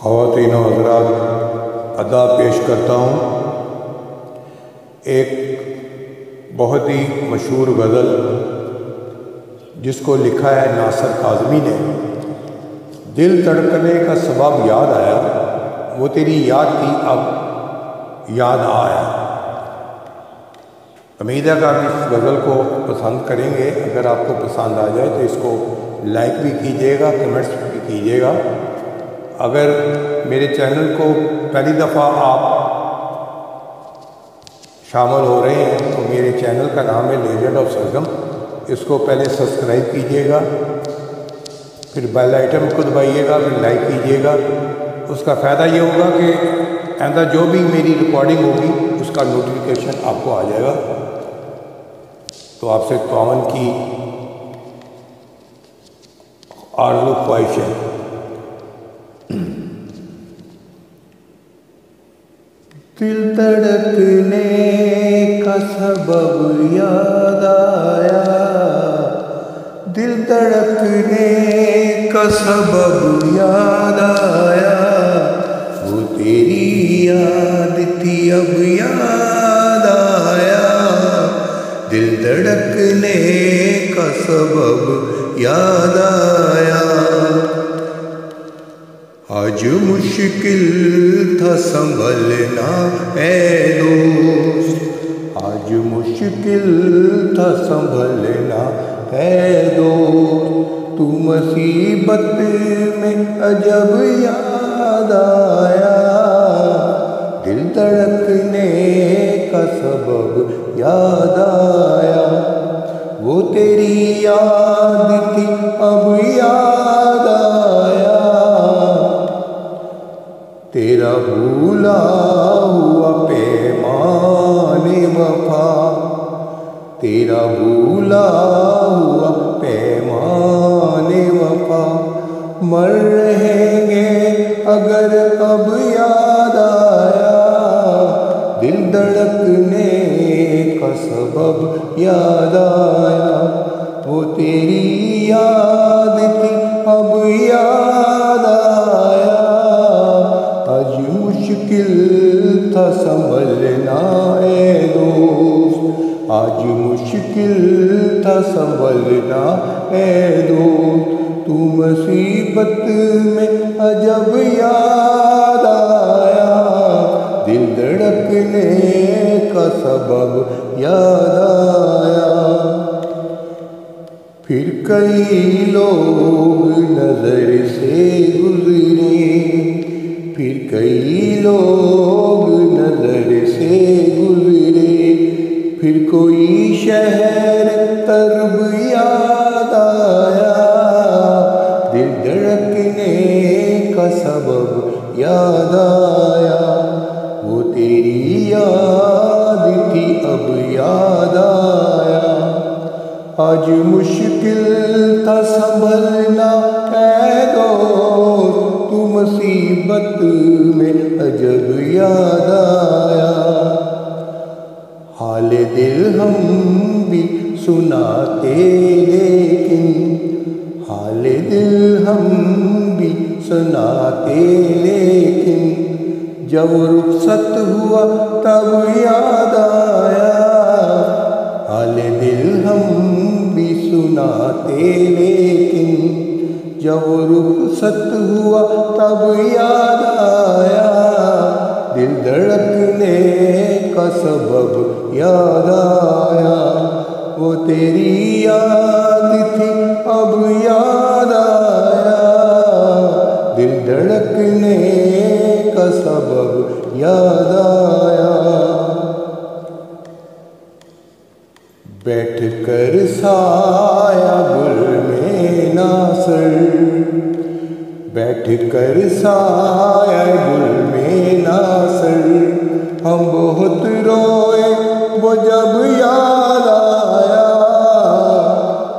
ख़वातीन व हज़रात, अदा पेश करता हूँ एक बहुत ही मशहूर गज़ल जिसको लिखा है नासिर काज़मी ने। दिल धड़कने का सबब याद आया, वो तेरी याद थी अब याद आया। उम्मीद है कि आप इस गज़ल को पसंद करेंगे। अगर आपको पसंद आ जाए तो इसको लाइक भी कीजिएगा, कमेंट्स भी कीजिएगा। अगर मेरे चैनल को पहली दफ़ा आप शामिल हो रहे हैं तो मेरे चैनल का नाम है लेजेंड ऑफ सरगम। इसको पहले सब्सक्राइब कीजिएगा, फिर बेल आइकन को दबाइएगा, फिर लाइक कीजिएगा। उसका फ़ायदा ये होगा कि आइंदा जो भी मेरी रिकॉर्डिंग होगी उसका नोटिफिकेशन आपको आ जाएगा। तो आपसे तावन की आरज़ू ख्वाहिश है। दिल धड़कने का सबब याद आया, दिल धड़कने का सबब याद आया, वो तेरी याद थी अब याद आया। दिल धड़कने का सबब याद आया। आज मुश्किल था संभलना है दोस्त, आज मुश्किल था संभलना है दोस्त। तू मुसीबत में अजब याद आया, दिल धड़कने का सबब याद आया। वो तेरी याद थी अब याद आया। तेरा भूला हुआ पैमाने वफा, तेरा भूला हुआ पैमाने वफा। मर रहेंगे अगर अब याद आया, दिल धड़कने का सबब याद आया। वो तेरी याद थी अब याद आया। आज मुश्किल था संभलना है दोस्त, आज मुश्किल था संभलना है दोस्त। तू मुसीबत में अजब याद आया, दिल धड़कने का सबब याद आया। फिर कई लोग नजर से गुजरे, फिर कई लोग नजर से गुजरे। फिर कोई शहर तरब याद आया, दिल धड़कने का सबब याद आया। वो तेरी याद थी अब याद आया। आज मुश्किल था संभलना है दोस्त, तू मुसीबत में अजब याद आया। हाल दिल हम भी सुनाते लेकिन, हाल दिल हम भी सुनाते लेकिन, जब रुखसत हुआ तब याद आया। हाल दिल हम भी सुनाते लेकिन, जब रुखसत हुआ तब याद आया। दिल धड़कने का सबब याद आया। वो तेरी याद थी अब याद आया, दिल धड़कने का सबब याद आया। बैठ कर साया गुल में नासिर, बैठ कर साया गुल में नासिर। हम बहुत रोए वो जब याद आया,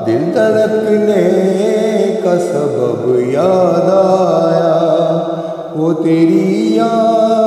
दिल धड़कने का सबब याद आया। वो तेरी याद